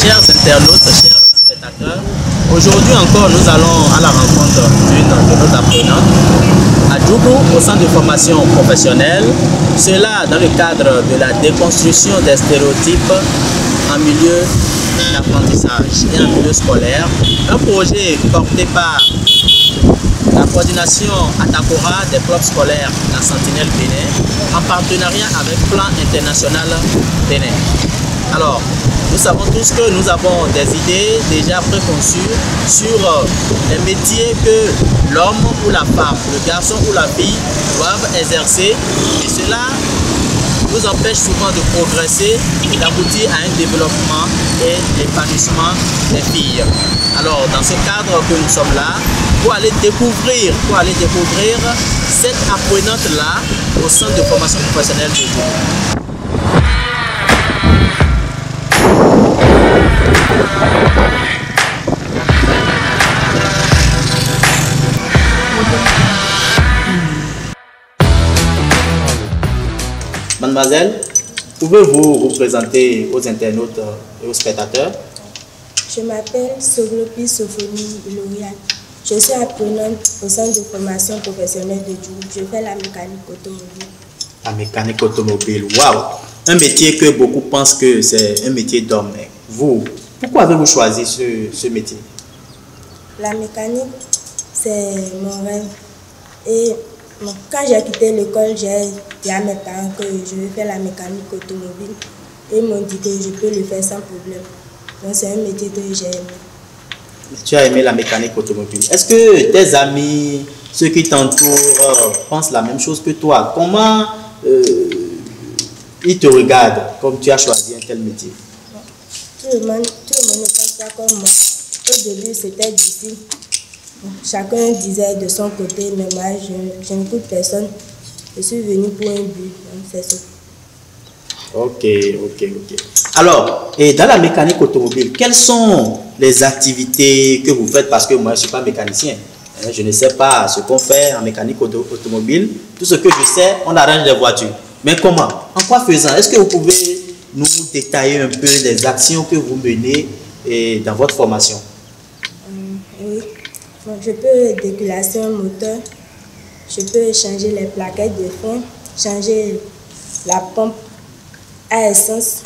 Chers internautes, chers spectateurs, aujourd'hui encore nous allons à la rencontre d'une de nos apprenantes à Djougou au centre de formation professionnelle, cela dans le cadre de la déconstruction des stéréotypes en milieu d'apprentissage et en milieu scolaire, un projet porté par la coordination Atakora des clubs scolaires La Sentinelle Bénin en partenariat avec Plan International Bénin. Alors, nous savons tous que nous avons des idées déjà préconçues sur les métiers que l'homme ou la femme, le garçon ou la fille doivent exercer, et cela nous empêche souvent de progresser, d'aboutir à un développement et l'épanouissement des filles. Alors, dans ce cadre que nous sommes là, pour aller découvrir cette apprenante-là au centre de formation professionnelle de Djougou. Mademoiselle, pouvez-vous vous présenter aux internautes et aux spectateurs? Je m'appelle Soglopi Sophonie Lauriane. Je suis apprenante au centre de formation professionnelle de Djougou. Je fais la mécanique automobile. La mécanique automobile, waouh! Un métier que beaucoup pensent que c'est un métier d'homme. Vous, pourquoi avez-vous choisi ce métier? La mécanique, c'est mon rêve. Et quand j'ai quitté l'école, j'ai dit à mes parents que je vais faire la mécanique automobile. Et ils m'ont dit que je peux le faire sans problème. Donc c'est un métier que j'ai aimé. Tu as aimé la mécanique automobile. Est-ce que tes amis, ceux qui t'entourent, pensent la même chose que toi? Comment ils te regardent comme tu as choisi un tel métier? Tout le monde ne pense pas comme moi. Au début, c'était difficile. Chacun disait de son côté, mais moi, je n'écoute personne. Je suis venue pour un but, c'est ça. Ok. Alors, et dans la mécanique automobile, quelles sont les activités que vous faites? Parce que moi, je ne suis pas mécanicien. Je ne sais pas ce qu'on fait en mécanique automobile. Tout ce que je sais, on arrange les voitures. Mais comment? En quoi faisant? Est-ce que vous pouvez nous détailler un peu les actions que vous menez dans votre formation? Oui. Bon, je peux déclasser un moteur. Je peux changer les plaquettes de frein, changer la pompe à essence.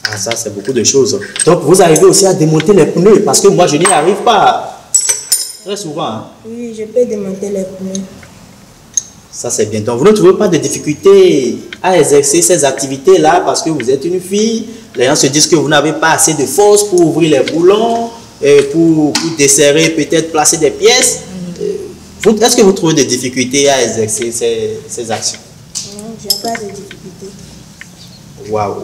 Ah, ça, c'est beaucoup de choses. Donc, vous arrivez aussi à démonter les pneus, parce que moi, je n'y arrive pas très souvent. Hein. Oui, je peux démonter les pneus. Ça, c'est bien. Donc, vous ne trouvez pas de difficulté à exercer ces activités-là parce que vous êtes une fille. Les gens se disent que vous n'avez pas assez de force pour ouvrir les boulons, pour desserrer, peut-être placer des pièces. Est-ce que vous trouvez des difficultés à exercer ces actions? Non, je n'ai pas de difficultés. Waouh.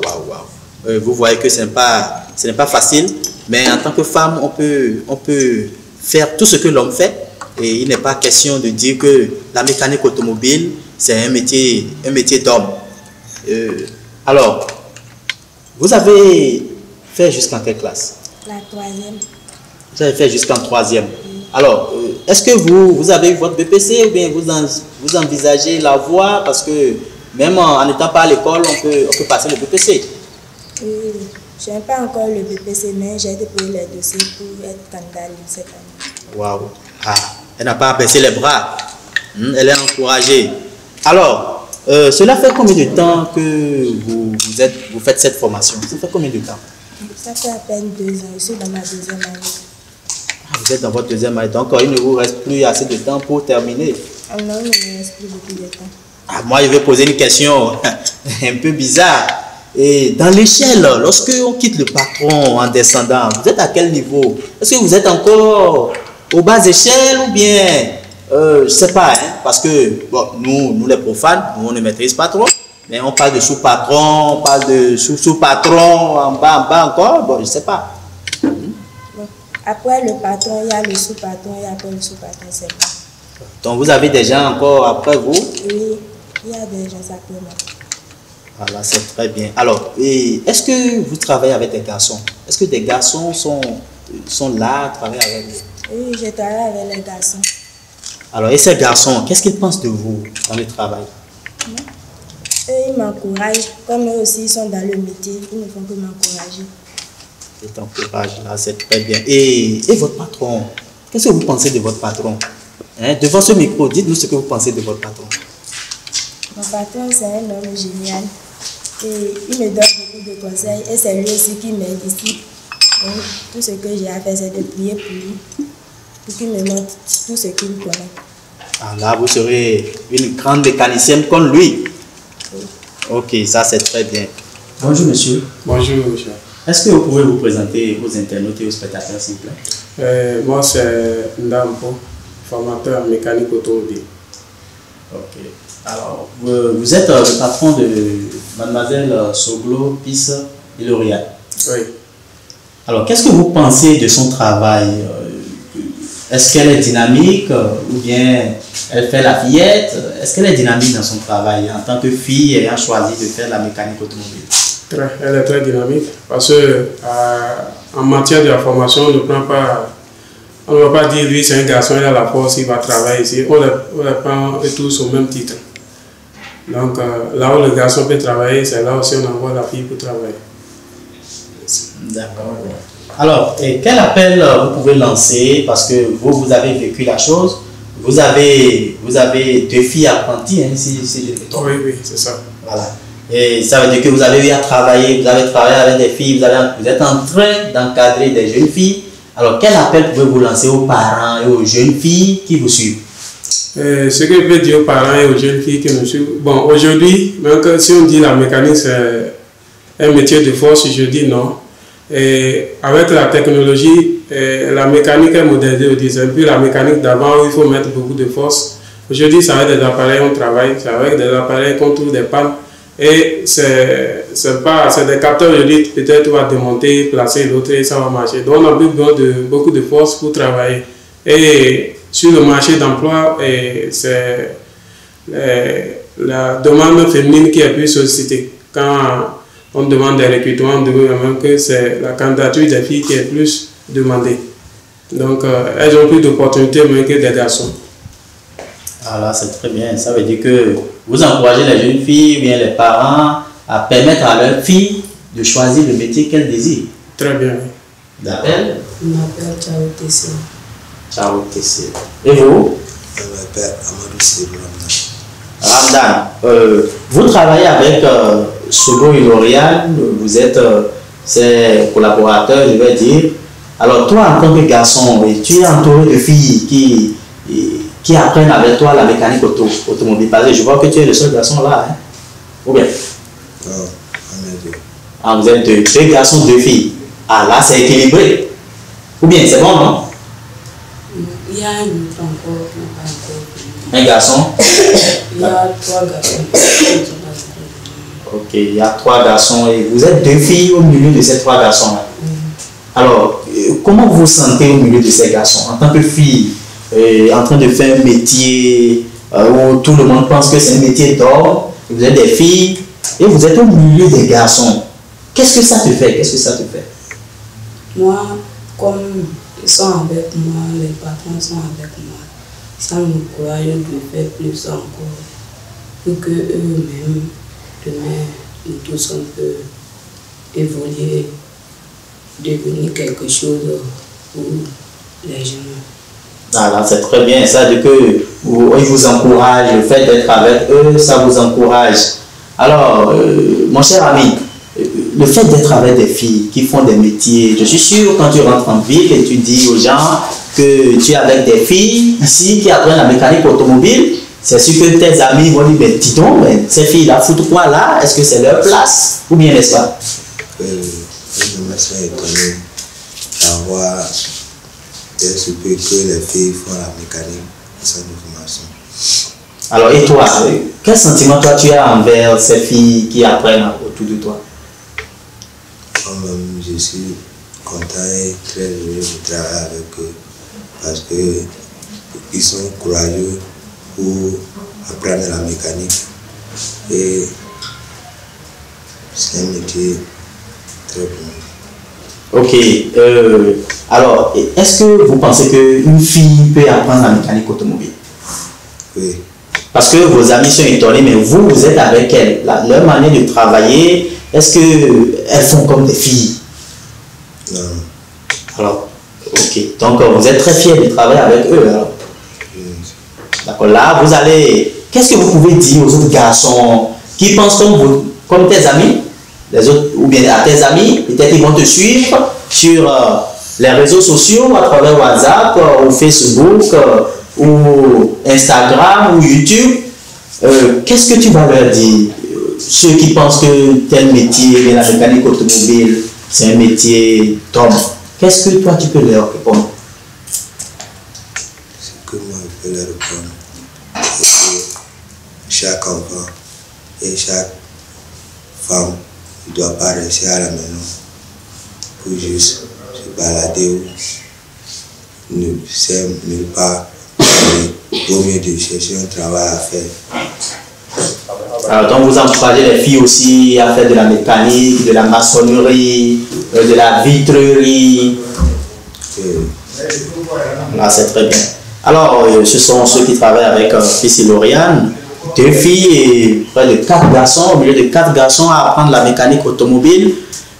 Vous voyez que ce n'est pas facile, mais en tant que femme, on peut faire tout ce que l'homme fait. Et il n'est pas question de dire que la mécanique automobile, c'est un métier d'homme. Alors, vous avez fait jusqu'en quelle classe? La 3e. Vous avez fait jusqu'en 3e. Oui. Alors, est-ce que vous avez eu votre BPC ou bien vous envisagez la voie? Parce que même en n'étant pas à l'école, on peut passer le BPC. Oui, je n'ai pas encore le BPC, mais j'ai déposé les dossiers pour être candidat cette année. Waouh! Ah, elle n'a pas baissé les bras. Elle est encouragée. Alors, cela fait combien de temps que vous faites cette formation? Ça fait combien de temps? Ça fait à peine 2 ans. Je suis dans ma 2e année. Ah, vous êtes dans votre 2e année, donc il ne vous reste plus assez de temps pour terminer. Ah non, il ne me reste plus beaucoup de temps. Ah, moi, je vais poser une question un peu bizarre. Et dans l'échelle, lorsque on quitte le patron en descendant, vous êtes à quel niveau? Est-ce que vous êtes encore aux bas échelles ou bien, je ne sais pas, hein, parce que bon, nous les profanes, on ne maîtrise pas trop, mais on parle de sous-patron, on parle de sous-patron, en bas encore, bon, je ne sais pas. Bon, après le patron, il y a le sous-patron, et après le sous-patron, c'est bon. Donc vous avez des gens encore après vous? Oui, il y a des gens après moi. Voilà, c'est très bien. Alors, est-ce que vous travaillez avec des garçons? Est-ce que des garçons sont là, travaillent avec vous? Oui, je travaille avec les garçons. Alors, et ces garçons, qu'est-ce qu'ils pensent de vous dans le travail? Eux, ils m'encouragent. Comme eux aussi, ils sont dans le métier, ils ne font que m'encourager. Ils t'encouragent, là, c'est très bien. Et votre patron, qu'est-ce que vous pensez de votre patron? Devant ce micro, dites-nous ce que vous pensez de votre patron. Mon patron, c'est un homme génial. Et il me donne beaucoup de conseils. Et c'est lui aussi qui m'aide ici. Donc, tout ce que j'ai à faire, c'est de prier pour lui. Pour qu'il me montre tout ce qu'il connaît. Ah là, vous serez une grande mécanicienne comme lui. Oui. Ok, ça c'est très bien. Bonjour monsieur. Bonjour monsieur. Est-ce que vous pouvez vous présenter aux internautes et aux spectateurs s'il vous plaît? Moi c'est Ndampo, formateur en mécanique automobile. Ok. Alors, vous êtes le patron de mademoiselle Soglo Pisse Iloria. Oui. Alors, qu'est-ce que vous pensez de son travail? Est-ce qu'elle est dynamique ou bien elle fait la fillette? Est-ce qu'elle est dynamique dans son travail en tant que fille ayant choisi de faire la mécanique automobile? Elle est très dynamique parce que en matière de la formation, on ne va pas dire lui c'est un garçon, il a la force, il va travailler ici. On les prend tous au même titre. Donc là où le garçon peut travailler, c'est là aussi on envoie la fille pour travailler. D'accord. Alors, quel appel vous pouvez lancer parce que vous avez vécu la chose? Vous avez 2 filles apprenties, hein, si je me trompe. Oui, c'est ça. Voilà. Et ça veut dire que vous avez eu à travailler, vous avez travaillé avec des filles, vous êtes en train d'encadrer des jeunes filles. Alors, quel appel pouvez-vous lancer aux parents et aux jeunes filles qui vous suivent? Ce que je peux dire aux parents et aux jeunes filles qui nous suivent, bon, aujourd'hui, même si on dit la mécanique c'est un métier de force, je dis non. Et avec la technologie, la mécanique est modernisée. C'est un peu la mécanique d'avant où il faut mettre beaucoup de force. Aujourd'hui, c'est avec des appareils on travaille, c'est avec des appareils qu'on trouve des pannes. Et c'est des capteurs, je dis, peut-être on va démonter, placer l'autre et ça va marcher. Donc on a besoin de beaucoup de force pour travailler. Et sur le marché d'emploi, c'est la demande féminine qui est plus sollicitée. Quand on demande des recrutements, on demande même que c'est la candidature des filles qui est plus demandée. Donc elles ont plus d'opportunités même que des garçons. Ah là, c'est très bien. Ça veut dire que vous encouragez les jeunes filles, bien les parents, à permettre à leurs filles de choisir le métier qu'elles désirent. Très bien. D'appel? Je m'appelle Chao Tessé. Chao Tessé. Et vous? Je m'appelle Amadou Sébou Ramdan. Vous travaillez avec Soglo L'Oréal, vous êtes ses collaborateurs, je vais dire. Alors toi, en tant que garçon, tu es entouré de filles qui apprennent avec toi la mécanique automobile. Parce que je vois que tu es le seul garçon là. Hein? Ou bien? Non, on est 2. Ah, vous êtes 2 garçons, 2 filles. Ah là, c'est équilibré. Ou bien, c'est bon, non? Il y a un autre encore qui n'est pas encore venu. Un garçon? Il y a 3 garçons. Ok, il y a 3 garçons et vous êtes 2 filles au milieu de ces 3 garçons-là. Alors, comment vous vous sentez au milieu de ces garçons en tant que fille? En train de faire un métier où tout le monde pense que c'est un métier d'or, vous êtes des filles et vous êtes au milieu des garçons. Qu'est-ce que ça te fait? Qu'est-ce que ça te fait? Moi, comme ils sont avec moi, les patrons sont avec moi, ça m'encourage de faire plus encore pour que eux-mêmes, demain, nous tous on peut évoluer, devenir quelque chose pour les gens. Ah là, c'est très bien. Ça veut dire que ils vous encouragent, le fait d'être avec eux, ça vous encourage. Alors, mon cher ami, le fait d'être avec des filles qui font des métiers, je suis sûr quand tu rentres en ville et tu dis aux gens que tu es avec des filles ici qui apprennent la mécanique automobile, c'est sûr que tes amis vont dire, mais dis donc, mais ces filles-là foutent quoi là? Est-ce que c'est leur place? Ou bien n'est-ce pas? Je me suis étonné d'avoir ce que les filles font la mécanique sans formation. Alors, et toi, quel sentiment toi tu as envers ces filles qui apprennent autour de toi? Moi-même, je suis content et très heureux de travailler avec eux parce qu'ils sont courageux pour apprendre la mécanique et c'est un métier très bon. Ok. Alors, est-ce que vous pensez qu'une fille peut apprendre la mécanique automobile? Oui. Parce que vos amis sont étonnés, mais vous, vous êtes avec elles. Leur manière de travailler, est-ce qu'elles font comme des filles? Non. Alors, ok. Donc, vous êtes très fiers de travailler avec eux, alors. D'accord. Là, vous allez... Qu'est-ce que vous pouvez dire aux autres garçons qui pensent comme vous, comme tes amis, les autres, ou bien à tes amis, peut-être ils vont te suivre sur les réseaux sociaux, à travers WhatsApp, ou Facebook, ou Instagram, ou YouTube. Qu'est-ce que tu vas leur dire? Ceux qui pensent que tel métier, la mécanique automobile, c'est un métier d'homme. Qu'est-ce que toi tu peux leur répondre? Ce que moi je peux leur répondre, c'est que chaque enfant et chaque femme ne doit pas rester à la maison pour juste se balader ou ne pas. Il vaut mieux de chercher un travail à faire. Alors, donc vous encouragez les filles aussi à faire de la mécanique, de la maçonnerie, de la vitrerie. Là, c'est très bien. Alors, ce sont ceux qui travaillent avec Fils et Lauriane, 2 filles et près de 4 garçons, au milieu de 4 garçons à apprendre la mécanique automobile.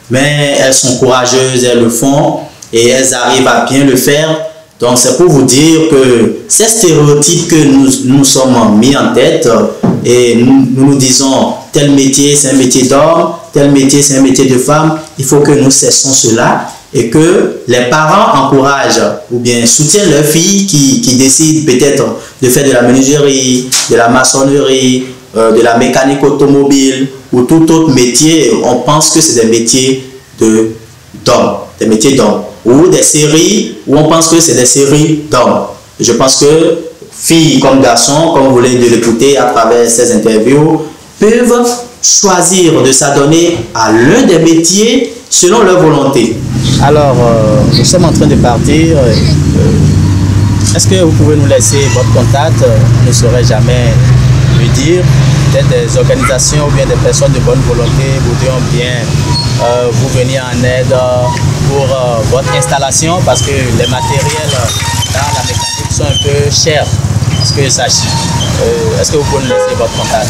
Mais elles sont courageuses, elles le font et elles arrivent à bien le faire. Donc, c'est pour vous dire que ces stéréotypes que nous sommes mis en tête et nous disons tel métier c'est un métier d'homme, tel métier c'est un métier de femme, il faut que nous cessons cela et que les parents encouragent ou bien soutiennent leurs filles qui décident peut-être de faire de la menuiserie, de la maçonnerie, de la mécanique automobile ou tout autre métier. On pense que c'est des métiers d'hommes, des métiers d'hommes. Ou des séries où on pense que c'est des séries d'hommes. Je pense que filles comme garçons, comme vous voulez de l'écouter à travers ces interviews, peuvent choisir de s'adonner à l'un des métiers selon leur volonté. Alors, nous sommes en train de partir. Est-ce que vous pouvez nous laisser votre contact? On ne saurait jamais le dire. Peut-être des organisations ou bien des personnes de bonne volonté voudront bien vous venir en aide pour votre installation parce que les matériels dans la mécanique sont un peu chers. Est-ce que vous pouvez nous laisser votre contact?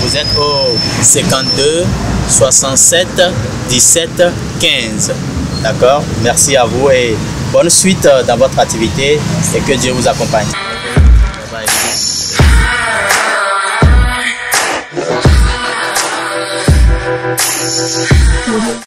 Vous êtes au 52 67 17 15. D'accord? Merci à vous et bonne suite dans votre activité et que Dieu vous accompagne. Bye bye.